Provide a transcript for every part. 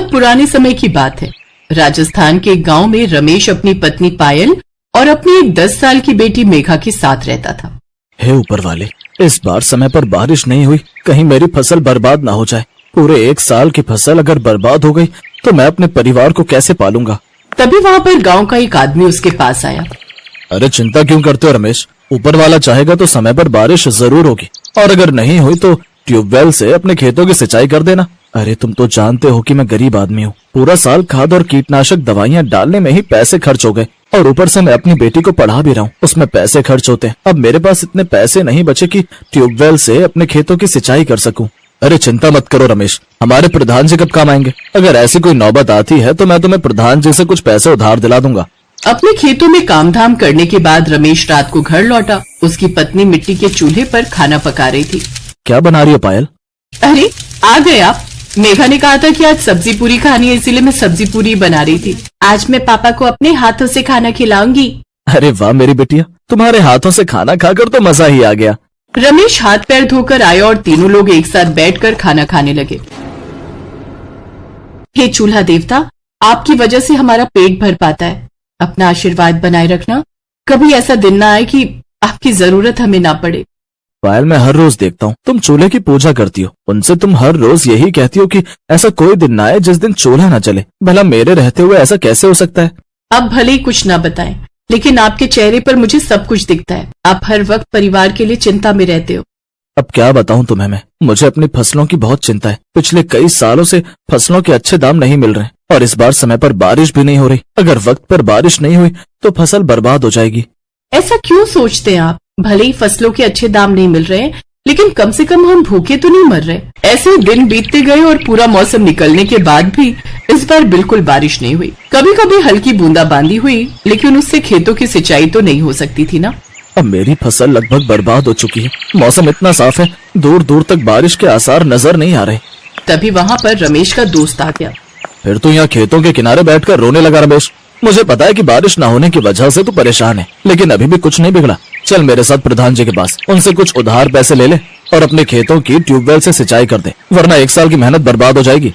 बहुत पुराने समय की बात है। राजस्थान के गांव में रमेश अपनी पत्नी पायल और अपनी एक 10 साल की बेटी मेघा के साथ रहता था। हे ऊपर वाले, इस बार समय पर बारिश नहीं हुई, कहीं मेरी फसल बर्बाद ना हो जाए। पूरे 1 साल की फसल अगर बर्बाद हो गई तो मैं अपने परिवार को कैसे पालूंगा। तभी वहाँ पर गांव का एक आदमी उसके पास आया। अरे चिंता क्यों करते हो रमेश, ऊपर वाला चाहेगा तो समय पर बारिश जरूर होगी, और अगर नहीं हुई तो ट्यूबवेल से अपने खेतों की सिंचाई कर देना। अरे तुम तो जानते हो कि मैं गरीब आदमी हूँ, पूरा साल खाद और कीटनाशक दवाइयाँ डालने में ही पैसे खर्च हो गए, और ऊपर से मैं अपनी बेटी को पढ़ा भी रहा हूँ, उसमें पैसे खर्च होते हैं। अब मेरे पास इतने पैसे नहीं बचे कि ट्यूबवेल से अपने खेतों की सिंचाई कर सकूं। अरे चिंता मत करो रमेश, हमारे प्रधान जी कब काम आएंगे। अगर ऐसी कोई नौबत आती है तो मैं तुम्हें प्रधान जी से कुछ पैसे उधार दिला दूंगा। अपने खेतों में काम धाम करने के बाद रमेश रात को घर लौटा। उसकी पत्नी मिट्टी के चूल्हे पर खाना पका रही थी। क्या बना रही हो पायल? अरे आ गए आप। मेघा ने कहा था कि आज सब्जी पूरी खानी है, इसीलिए मैं सब्जी पूरी बना रही थी। आज मैं पापा को अपने हाथों से खाना खिलाऊंगी। अरे वाह मेरी बिटिया, तुम्हारे हाथों से खाना खाकर तो मजा ही आ गया। रमेश हाथ पैर धोकर आया और तीनों लोग एक साथ बैठकर खाना खाने लगे। हे चूल्हा देवता, आपकी वजह से हमारा पेट भर पाता है। अपना आशीर्वाद बनाए रखना, कभी ऐसा दिन ना आए कि आपकी जरूरत हमें ना पड़े। पायल, मैं हर रोज देखता हूँ तुम चूल्हे की पूजा करती हो, उनसे तुम हर रोज यही कहती हो कि ऐसा कोई दिन ना आए जिस दिन चूल्हा ना चले। भला मेरे रहते हुए ऐसा कैसे हो सकता है? अब भले ही कुछ ना बताएं, लेकिन आपके चेहरे पर मुझे सब कुछ दिखता है। आप हर वक्त परिवार के लिए चिंता में रहते हो। अब क्या बताऊं तुम्हें मैं, मुझे अपनी फसलों की बहुत चिंता है। पिछले कई सालों से फसलों के अच्छे दाम नहीं मिल रहे, और इस बार समय पर बारिश भी नहीं हो रही। अगर वक्त पर बारिश नहीं हुई तो फसल बर्बाद हो जाएगी। ऐसा क्यों सोचते हैं आप? भले ही फसलों के अच्छे दाम नहीं मिल रहे, लेकिन कम से कम हम भूखे तो नहीं मर रहे। ऐसे दिन बीतते गए और पूरा मौसम निकलने के बाद भी इस बार बिल्कुल बारिश नहीं हुई। कभी कभी हल्की बूंदाबांदी हुई, लेकिन उससे खेतों की सिंचाई तो नहीं हो सकती थी ना। अब मेरी फसल लगभग बर्बाद हो चुकी है। मौसम इतना साफ है, दूर दूर तक बारिश के आसार नजर नहीं आ रहे। तभी वहाँ पर रमेश का दोस्त आ गया। फिर तो यहाँ खेतों के किनारे बैठकर रोने लगा रमेश। मुझे पता है कि बारिश न होने की वजह से तू परेशान है, लेकिन अभी भी कुछ नहीं बिगड़ा। चल मेरे साथ प्रधान जी के पास, उनसे कुछ उधार पैसे ले ले और अपने खेतों की ट्यूबवेल से सिंचाई कर दे, वरना 1 साल की मेहनत बर्बाद हो जाएगी।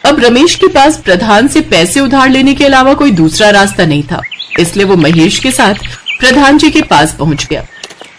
अब रमेश के पास प्रधान से पैसे उधार लेने के अलावा कोई दूसरा रास्ता नहीं था, इसलिए वो महेश के साथ प्रधान जी के पास पहुँच गया।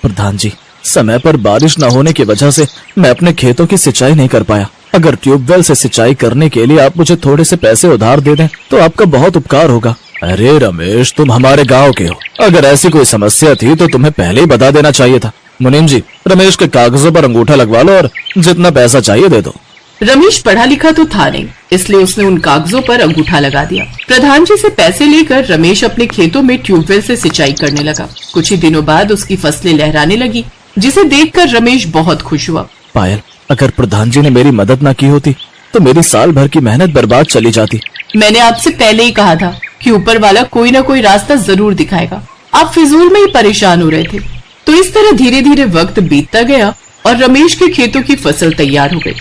प्रधान जी, समय पर बारिश न होने की वजह से मैं अपने खेतों की सिंचाई नहीं कर पाया। अगर ट्यूबवेल से सिंचाई करने के लिए आप मुझे थोड़े से पैसे उधार दे दें तो आपका बहुत उपकार होगा। अरे रमेश, तुम हमारे गांव के हो, अगर ऐसी कोई समस्या थी तो तुम्हें पहले ही बता देना चाहिए था। मुनीम जी, रमेश के कागजों पर अंगूठा लगवा लो और जितना पैसा चाहिए दे दो। रमेश पढ़ा लिखा तो था नहीं, इसलिए उसने उन कागजों पर अंगूठा लगा दिया। प्रधान जी से पैसे लेकर रमेश अपने खेतों में ट्यूबवेल से सिंचाई करने लगा। कुछ ही दिनों बाद उसकी फसलें लहराने लगी, जिसे देखकर रमेश बहुत खुश हुआ। पायल, अगर प्रधान जी ने मेरी मदद न की होती तो मेरी साल भर की मेहनत बर्बाद चली जाती। मैंने आपसे पहले ही कहा था कि ऊपर वाला कोई न कोई रास्ता जरूर दिखाएगा। आप फिजूल में ही परेशान हो रहे थे। तो इस तरह धीरे धीरे वक्त बीतता गया और रमेश के खेतों की फसल तैयार हो गई।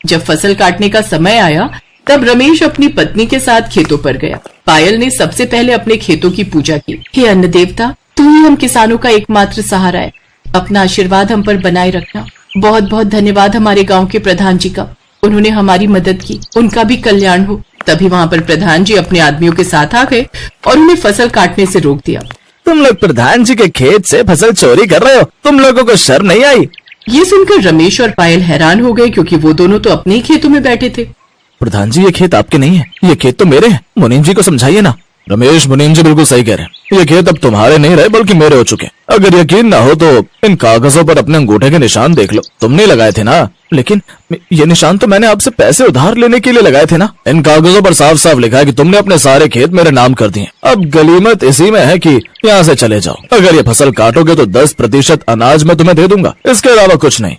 जब फसल काटने का समय आया तब रमेश अपनी पत्नी के साथ खेतों पर गया। पायल ने सबसे पहले अपने खेतों की पूजा की। हे अन्न देवता, तू ही हम किसानों का एकमात्र सहारा है, अपना आशीर्वाद हम पर बनाए रखना। बहुत बहुत धन्यवाद हमारे गांव के प्रधान जी का, उन्होंने हमारी मदद की, उनका भी कल्याण हो। तभी वहाँ पर प्रधान जी अपने आदमियों के साथ आ गए और उन्हें फसल काटने से रोक दिया। तुम लोग प्रधान जी के खेत से फसल चोरी कर रहे हो, तुम लोगों को शर्म नहीं आई? ये सुनकर रमेश और पायल हैरान हो गए, क्योंकि वो दोनों तो अपने ही खेतों में बैठे थे। प्रधान जी, ये खेत आपके नहीं है, ये खेत तो मेरे हैं। मुनीम जी को समझाइए ना। रमेश, मुनीम जी बिल्कुल सही कह रहे हैं, ये खेत अब तुम्हारे नहीं रहे बल्कि मेरे हो चुके। अगर यकीन ना हो तो इन कागजों पर अपने अंगूठे के निशान देख लो, तुमने लगाए थे ना। लेकिन ये निशान तो मैंने आपसे पैसे उधार लेने के लिए लगाए थे ना। इन कागजों पर साफ साफ लिखा है कि तुमने अपने सारे खेत मेरे नाम कर दिए। अब गनीमत इसी में है कि यहाँ से चले जाओ। अगर ये फसल काटोगे तो 10% अनाज मैं तुम्हें दे दूंगा, इसके अलावा कुछ नहीं।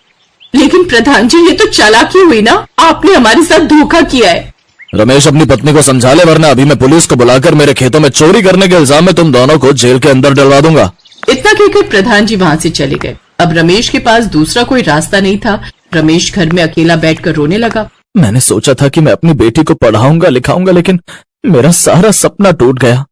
लेकिन प्रधान जी, ये तो चालाकी हुई ना, आपने हमारे साथ धोखा किया है। रमेश, अपनी पत्नी को समझा ले, वरना अभी मैं पुलिस को बुलाकर मेरे खेतों में चोरी करने के इल्जाम में तुम दोनों को जेल के अंदर डलवा दूंगा। इतना कहकर प्रधान जी वहाँ से चले गए। अब रमेश के पास दूसरा कोई रास्ता नहीं था। रमेश घर में अकेला बैठकर रोने लगा। मैंने सोचा था कि मैं अपनी बेटी को पढ़ाऊंगा लिखाऊंगा, लेकिन मेरा सारा सपना टूट गया।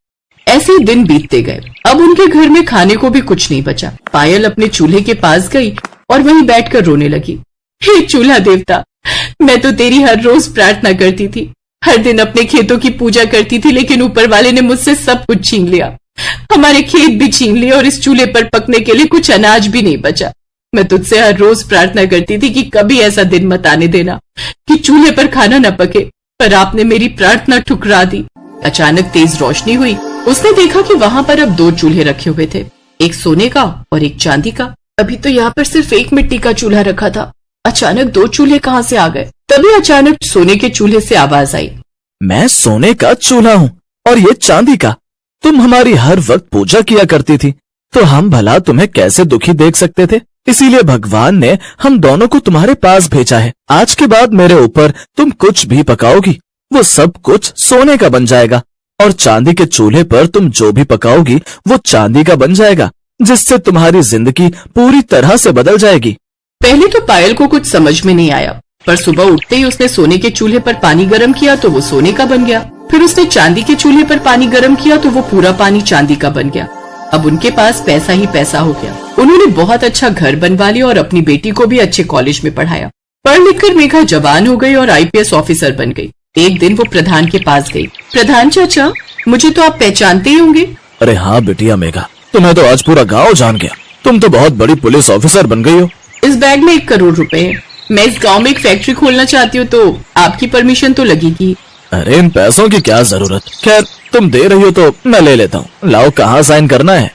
ऐसे दिन बीतते गए। अब उनके घर में खाने को भी कुछ नहीं बचा। पायल अपने चूल्हे के पास गई और वहीं बैठकर रोने लगी। हे चूल्हा देवता, मैं तो तेरी हर रोज प्रार्थना करती थी, हर दिन अपने खेतों की पूजा करती थी, लेकिन ऊपर वाले ने मुझसे सब कुछ छीन लिया। हमारे खेत भी छीन लिए और इस चूल्हे पर पकने के लिए कुछ अनाज भी नहीं बचा। मैं तुझसे हर रोज प्रार्थना करती थी कि कभी ऐसा दिन मत आने देना कि चूल्हे पर खाना न पके, पर आपने मेरी प्रार्थना ठुकरा दी। अचानक तेज रोशनी हुई। उसने देखा कि वहां पर अब 2 चूल्हे रखे हुए थे, एक सोने का और एक चांदी का। अभी तो यहाँ पर सिर्फ एक मिट्टी का चूल्हा रखा था, अचानक 2 चूल्हे कहाँ से आ गए? तभी अचानक सोने के चूल्हे से आवाज आई, मैं सोने का चूल्हा हूँ और ये चांदी का। तुम हमारी हर वक्त पूजा किया करती थी, तो हम भला तुम्हें कैसे दुखी देख सकते थे? इसीलिए भगवान ने हम दोनों को तुम्हारे पास भेजा है। आज के बाद मेरे ऊपर तुम कुछ भी पकाओगी वो सब कुछ सोने का बन जाएगा, और चांदी के चूल्हे पर तुम जो भी पकाओगी वो चांदी का बन जाएगा, जिससे तुम्हारी जिंदगी पूरी तरह से बदल जाएगी। पहले तो पायल को कुछ समझ में नहीं आया, पर सुबह उठते ही उसने सोने के चूल्हे पर पानी गर्म किया तो वो सोने का बन गया। फिर उसने चांदी के चूल्हे पर पानी गर्म किया तो वो पूरा पानी चांदी का बन गया। अब उनके पास पैसा ही पैसा हो गया। उन्होंने बहुत अच्छा घर बनवा लिया और अपनी बेटी को भी अच्छे कॉलेज में पढ़ाया। पढ़ लिखकर मेघा जवान हो गई और आईपीएस ऑफिसर बन गई। एक दिन वो प्रधान के पास गई। प्रधान चाचा, मुझे तो आप पहचानते ही होंगे। अरे हाँ बिटिया मेघा, तुम्हें तो आज पूरा गांव जान गया। तुम तो बहुत बड़ी पुलिस ऑफिसर बन गई हो। इस बैग में 1 करोड़ रुपए है। मैं इस गांव में एक फैक्ट्री खोलना चाहती हूँ, तो आपकी परमिशन तो लगेगी। अरे इन पैसों की क्या जरूरत, खैर तुम दे रही हो तो मैं ले लेता हूँ। लाओ, कहाँ साइन करना है?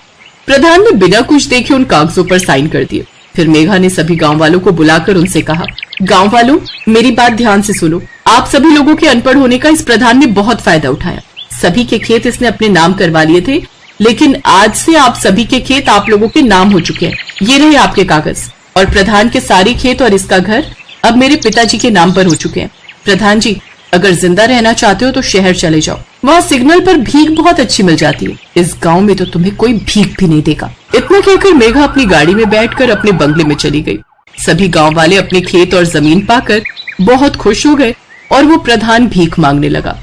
प्रधान ने बिना कुछ देखे उन कागजों पर साइन कर दिए। फिर मेघा ने सभी गांव वालों को बुलाकर उनसे कहा, गांव वालों, मेरी बात ध्यान से सुनो। आप सभी लोगों के अनपढ़ होने का इस प्रधान ने बहुत फायदा उठाया। सभी के खेत इसने अपने नाम करवा लिए थे, लेकिन आज से आप सभी के खेत आप लोगों के नाम हो चुके हैं। ये रहे आपके कागज, और प्रधान के सारे खेत और इसका घर अब मेरे पिताजी के नाम पर हो चुके हैं। प्रधान जी, अगर जिंदा रहना चाहते हो तो शहर चले जाओ, वहाँ सिग्नल पर भीख बहुत अच्छी मिल जाती है। इस गांव में तो तुम्हें कोई भीख भी नहीं देगा। इतना कहकर मेघा अपनी गाड़ी में बैठकर अपने बंगले में चली गई। सभी गांव वाले अपने खेत और जमीन पाकर बहुत खुश हो गए और वो प्रधान भीख मांगने लगा।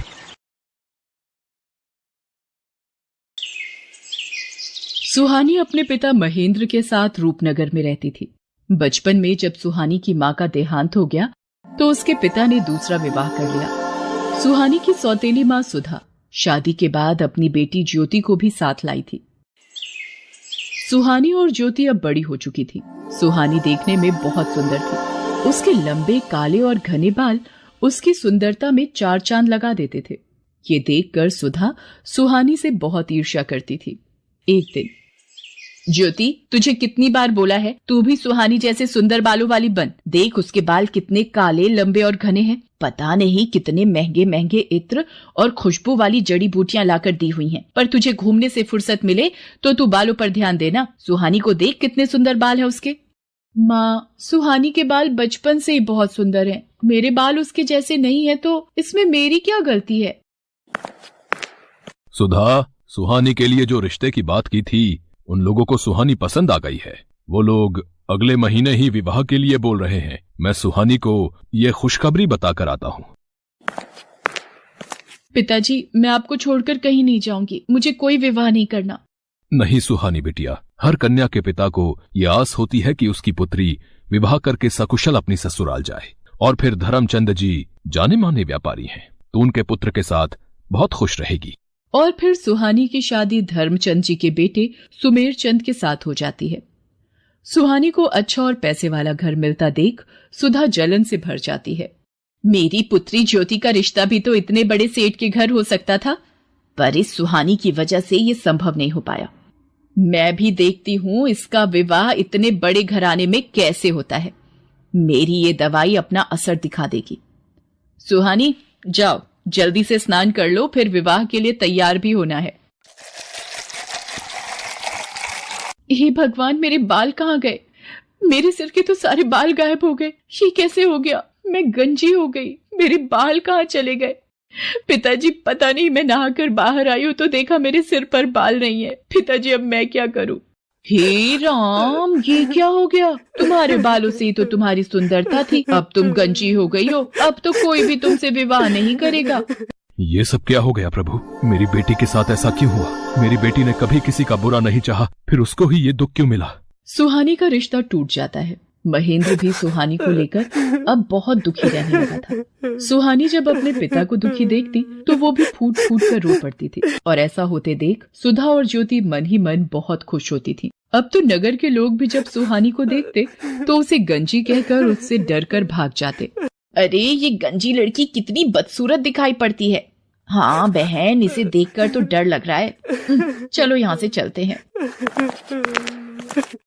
सुहानी अपने पिता महेंद्र के साथ रूपनगर में रहती थी। बचपन में जब सुहानी की मां का देहांत हो गया तो उसके पिता ने दूसरा विवाह कर लिया। सुहानी की सौतेली मां सुधा शादी के बाद अपनी बेटी ज्योति को भी साथ लाई थी। सुहानी और ज्योति अब बड़ी हो चुकी थी। सुहानी देखने में बहुत सुंदर थी। उसके लंबे काले और घने बाल उसकी सुंदरता में 4 चांद लगा देते थे। ये देखकर सुधा सुहानी से बहुत ईर्ष्या करती थी। एक दिन, ज्योति, तुझे कितनी बार बोला है तू भी सुहानी जैसे सुंदर बालों वाली बन। देख उसके बाल कितने काले, लंबे और घने हैं। पता नहीं कितने महंगे महंगे इत्र और खुशबू वाली जड़ी बूटियां लाकर दी हुई हैं। पर तुझे घूमने से फुर्सत मिले तो तू बालों पर ध्यान देना। सुहानी को देख कितने सुंदर बाल है उसके। माँ, सुहानी के बाल बचपन से ही बहुत सुंदर हैं। मेरे बाल उसके जैसे नहीं है तो इसमें मेरी क्या गलती है? सुधा, सुहानी के लिए जो रिश्ते की बात की थी उन लोगों को सुहानी पसंद आ गई है। वो लोग अगले महीने ही विवाह के लिए बोल रहे हैं। मैं सुहानी को ये खुशखबरी बताकर आता हूँ। पिताजी, मैं आपको छोड़कर कहीं नहीं जाऊंगी। मुझे कोई विवाह नहीं करना। नहीं सुहानी बिटिया, हर कन्या के पिता को ये आस होती है कि उसकी पुत्री विवाह करके सकुशल अपनी ससुराल जाए। और फिर धर्मचंद जी जाने माने व्यापारी हैं, तो उनके पुत्र के साथ बहुत खुश रहेगी। और फिर सुहानी की शादी धर्मचंद जी के बेटे सुमेर चंद के साथ हो जाती है। सुहानी को अच्छा और पैसे वाला घर मिलता देख सुधा जलन से भर जाती है। मेरी पुत्री ज्योति का रिश्ता भी तो इतने बड़े सेठ के घर हो सकता था, पर इस सुहानी की वजह से ये संभव नहीं हो पाया। मैं भी देखती हूँ इसका विवाह इतने बड़े घराने में कैसे होता है। मेरी ये दवाई अपना असर दिखा देगी। सुहानी, जाओ जल्दी से स्नान कर लो, फिर विवाह के लिए तैयार भी होना है। हे भगवान, मेरे बाल कहाँ गए? मेरे सिर के तो सारे बाल गायब हो गए। ये कैसे हो गया? मैं गंजी हो गई। मेरे बाल कहाँ चले गए? पिताजी, पता नहीं, मैं नहाकर बाहर आई हूँ तो देखा मेरे सिर पर बाल नहीं है। पिताजी, अब मैं क्या करूँ? हे राम, ये क्या हो गया? तुम्हारे बालों से ही तो तुम्हारी सुंदरता थी, अब तुम गंजी हो गई हो। अब तो कोई भी तुमसे विवाह नहीं करेगा। ये सब क्या हो गया प्रभु? मेरी बेटी के साथ ऐसा क्यों हुआ? मेरी बेटी ने कभी किसी का बुरा नहीं चाहा, फिर उसको ही ये दुख क्यों मिला? सुहानी का रिश्ता टूट जाता है। महेंद्र भी सुहानी को लेकर अब बहुत दुखी रहने लगा था। सुहानी जब अपने पिता को दुखी देखती तो वो भी फूट फूट कर रो पड़ती थी, और ऐसा होते देख सुधा और ज्योति मन ही मन बहुत खुश होती थी। अब तो नगर के लोग भी जब सुहानी को देखते तो उसे गंजी कहकर उससे डर कर भाग जाते। अरे ये गंजी लड़की कितनी बदसूरत दिखाई पड़ती है। हाँ बहन, इसे देखकर तो डर लग रहा है। चलो यहाँ से चलते हैं।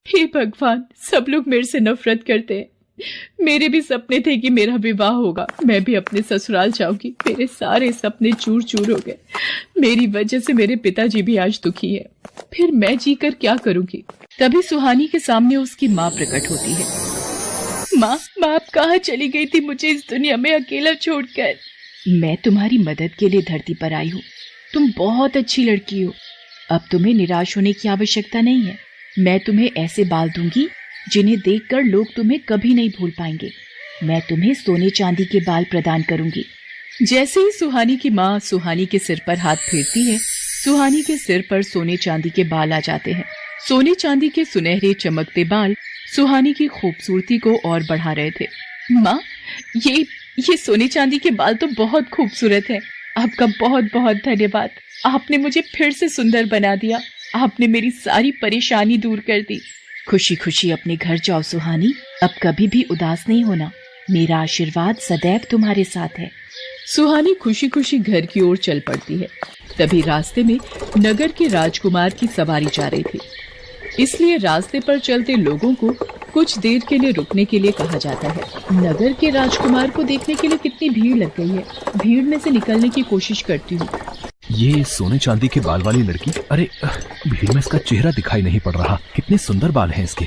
हे भगवान, सब लोग मेरे से नफरत करते हैं। मेरे भी सपने थे कि मेरा विवाह होगा, मैं भी अपने ससुराल जाऊंगी। मेरे सारे सपने चूर चूर हो गए। मेरी वजह से मेरे पिताजी भी आज दुखी है। फिर मैं जीकर क्या करूंगी। तभी सुहानी के सामने उसकी माँ प्रकट होती है। माँ, आप कहाँ चली गई थी मुझे इस दुनिया में अकेला छोड़कर? मैं तुम्हारी मदद के लिए धरती पर आई हूँ। तुम बहुत अच्छी लड़की हो। अब तुम्हें निराश होने की आवश्यकता नहीं है। मैं तुम्हें ऐसे बाल दूंगी जिन्हें देखकर लोग तुम्हें कभी नहीं भूल पाएंगे। मैं तुम्हें सोने चांदी के बाल प्रदान करूंगी। जैसे ही सुहानी की माँ सुहानी के सिर पर हाथ फेरती है, सुहानी के सिर पर सोने चांदी के बाल आ जाते हैं। सोने चांदी के सुनहरे चमकते बाल सुहानी की खूबसूरती को और बढ़ा रहे थे। माँ, ये सोने चांदी के बाल तो बहुत खूबसूरत है। आपका बहुत बहुत धन्यवाद। आपने मुझे फिर से सुंदर बना दिया। आपने मेरी सारी परेशानी दूर कर दी। खुशी खुशी अपने घर जाओ सुहानी। अब कभी भी उदास नहीं होना। मेरा आशीर्वाद सदैव तुम्हारे साथ है। सुहानी खुशी खुशी घर की ओर चल पड़ती है। तभी रास्ते में नगर के राजकुमार की सवारी जा रही थी, इसलिए रास्ते पर चलते लोगों को कुछ देर के लिए रुकने के लिए कहा जाता है। नगर के राजकुमार को देखने के लिए कितनी भीड़ लग गई है। भीड़ में से निकलने की कोशिश करती हूँ। ये सोने चांदी के बाल वाली लड़की, अरे भीड़ में इसका चेहरा दिखाई नहीं पड़ रहा। कितने सुंदर बाल हैं इसके।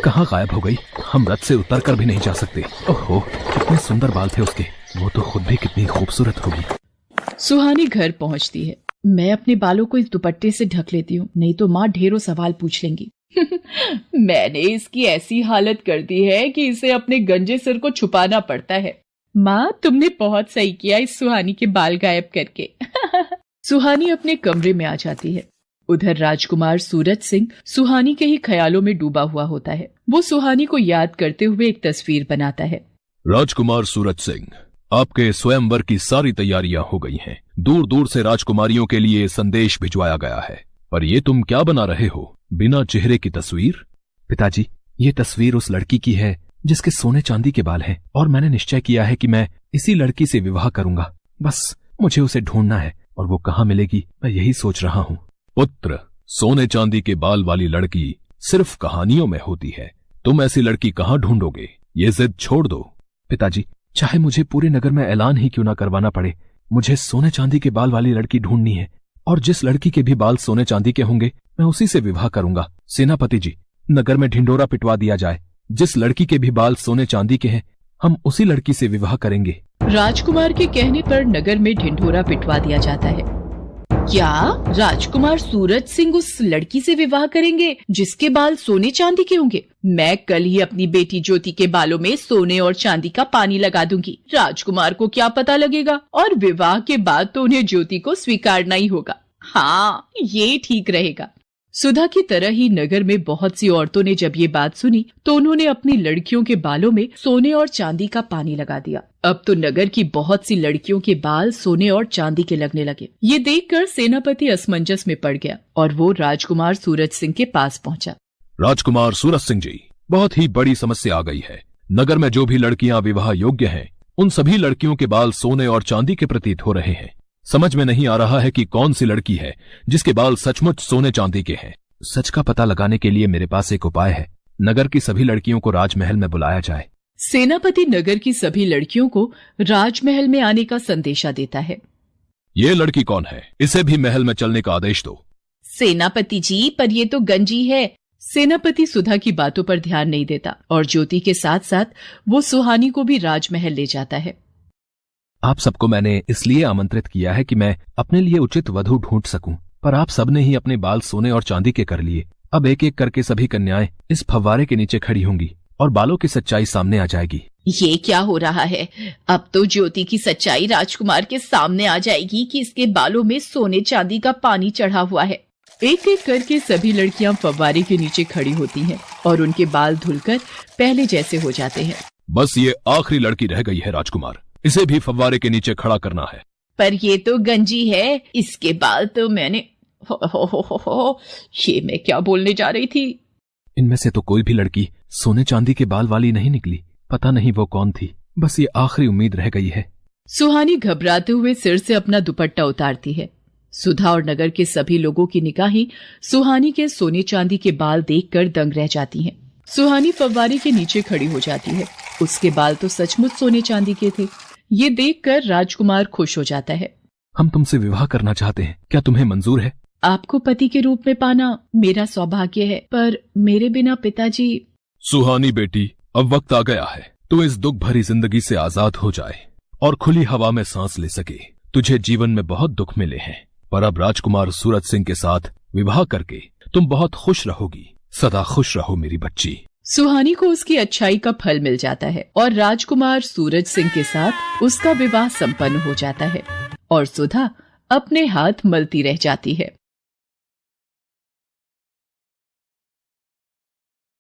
कहाँ गायब हो गई? हम रथ से उतर कर भी नहीं जा सकते। ओहो, कितने सुंदर बाल थे उसके। वो तो खुद भी कितनी खूबसूरत होगी। सुहानी घर पहुँचती है। मैं अपने बालों को इस दुपट्टे से ढक लेती हूँ, नहीं तो माँ ढेरों सवाल पूछ लेंगी। मैंने इसकी ऐसी हालत कर दी है कि इसे अपने गंजे सिर को छुपाना पड़ता है। माँ, तुमने बहुत सही किया इस सुहानी के बाल गायब करके। सुहानी अपने कमरे में आ जाती है। उधर राजकुमार सूरज सिंह सुहानी के ही ख्यालों में डूबा हुआ होता है। वो सुहानी को याद करते हुए एक तस्वीर बनाता है। राजकुमार सूरज सिंह, आपके स्वयंवर की सारी तैयारियां हो गई हैं। दूर दूर से राजकुमारियों के लिए संदेश भिजवाया गया है। पर ये तुम क्या बना रहे हो? बिना चेहरे की तस्वीर? पिताजी, ये तस्वीर उस लड़की की है जिसके सोने चांदी के बाल हैं, और मैंने निश्चय किया है कि मैं इसी लड़की से विवाह करूंगा। बस मुझे उसे ढूंढना है, और वो कहाँ मिलेगी मैं यही सोच रहा हूँ। पुत्र, सोने चांदी के बाल वाली लड़की सिर्फ कहानियों में होती है। तुम ऐसी लड़की कहाँ ढूंढोगे? ये जिद छोड़ दो। पिताजी, चाहे मुझे पूरे नगर में ऐलान ही क्यों ना करवाना पड़े, मुझे सोने चांदी के बाल वाली लड़की ढूंढनी है, और जिस लड़की के भी बाल सोने चांदी के होंगे मैं उसी से विवाह करूंगा। सेनापति जी, नगर में ढिंडोरा पिटवा दिया जाए। जिस लड़की के भी बाल सोने चांदी के हैं, हम उसी लड़की से विवाह करेंगे। राजकुमार के कहने पर नगर में ढिंढोरा पिटवा दिया जाता है। क्या राजकुमार सूरज सिंह उस लड़की से विवाह करेंगे जिसके बाल सोने चांदी के होंगे? मैं कल ही अपनी बेटी ज्योति के बालों में सोने और चांदी का पानी लगा दूंगी। राजकुमार को क्या पता लगेगा, और विवाह के बाद तो उन्हें ज्योति को स्वीकारना ही होगा। हाँ, ये ठीक रहेगा। सुधा की तरह ही नगर में बहुत सी औरतों ने जब ये बात सुनी तो उन्होंने अपनी लड़कियों के बालों में सोने और चांदी का पानी लगा दिया। अब तो नगर की बहुत सी लड़कियों के बाल सोने और चांदी के लगने लगे। ये देखकर सेनापति असमंजस में पड़ गया और वो राजकुमार सूरज सिंह के पास पहुंचा। राजकुमार सूरज सिंह जी, बहुत ही बड़ी समस्या आ गई है। नगर में जो भी लड़कियां विवाह योग्य हैं, उन सभी लड़कियों के बाल सोने और चांदी के प्रतीत हो रहे हैं। समझ में नहीं आ रहा है कि कौन सी लड़की है जिसके बाल सचमुच सोने चांदी के हैं। सच का पता लगाने के लिए मेरे पास एक उपाय है। नगर की सभी लड़कियों को राजमहल में बुलाया जाए। सेनापति नगर की सभी लड़कियों को राजमहल में आने का संदेशा देता है। ये लड़की कौन है? इसे भी महल में चलने का आदेश दो। सेनापति जी, पर ये तो गंजी है। सेनापति सुधा की बातों पर ध्यान नहीं देता और ज्योति के साथ साथ वो सुहानी को भी राजमहल ले जाता है। आप सबको मैंने इसलिए आमंत्रित किया है कि मैं अपने लिए उचित वधू ढूंढ सकूं, पर आप सबने ही अपने बाल सोने और चांदी के कर लिए। अब एक एक करके सभी कन्याएं इस फव्वारे के नीचे खड़ी होंगी और बालों की सच्चाई सामने आ जाएगी। ये क्या हो रहा है? अब तो ज्योति की सच्चाई राजकुमार के सामने आ जाएगी कि इसके बालों में सोने चांदी का पानी चढ़ा हुआ है। एक एक करके सभी लड़कियां फव्वारे के नीचे खड़ी होती हैं और उनके बाल धुलकर पहले जैसे हो जाते हैं। बस ये आखिरी लड़की रह गई है राजकुमार, इसे भी फव्वारे के नीचे खड़ा करना है। पर ये तो गंजी है, इसके बाल तो मैंने हो, ये मैं क्या बोलने जा रही थी। इनमें से तो कोई भी लड़की सोने चांदी के बाल वाली नहीं निकली। पता नहीं वो कौन थी। बस ये आखिरी उम्मीद रह गई है। सुहानी घबराते हुए सिर से अपना दुपट्टा उतारती है। सुधा और नगर के सभी लोगों की निगाहें सुहानी के सोने चांदी के बाल देखकर दंग रह जाती हैं। सुहानी फव्वारे के नीचे खड़ी हो जाती है। उसके बाल तो सचमुच सोने चांदी के थे। ये देखकर राजकुमार खुश हो जाता है। हम तुमसे विवाह करना चाहते हैं, क्या तुम्हें मंजूर है? आपको पति के रूप में पाना मेरा सौभाग्य है, पर मेरे बिना पिताजी। सुहानी बेटी, अब वक्त आ गया है तू इस दुख भरी जिंदगी से आजाद हो जाए और खुली हवा में सांस ले सके। तुझे जीवन में बहुत दुख मिले हैं, पर अब राजकुमार सूरज सिंह के साथ विवाह करके तुम बहुत खुश रहोगी। सदा खुश रहो मेरी बच्ची। सुहानी को उसकी अच्छाई का फल मिल जाता है और राजकुमार सूरज सिंह के साथ उसका विवाह संपन्न हो जाता है और सुधा अपने हाथ मलती रह जाती है।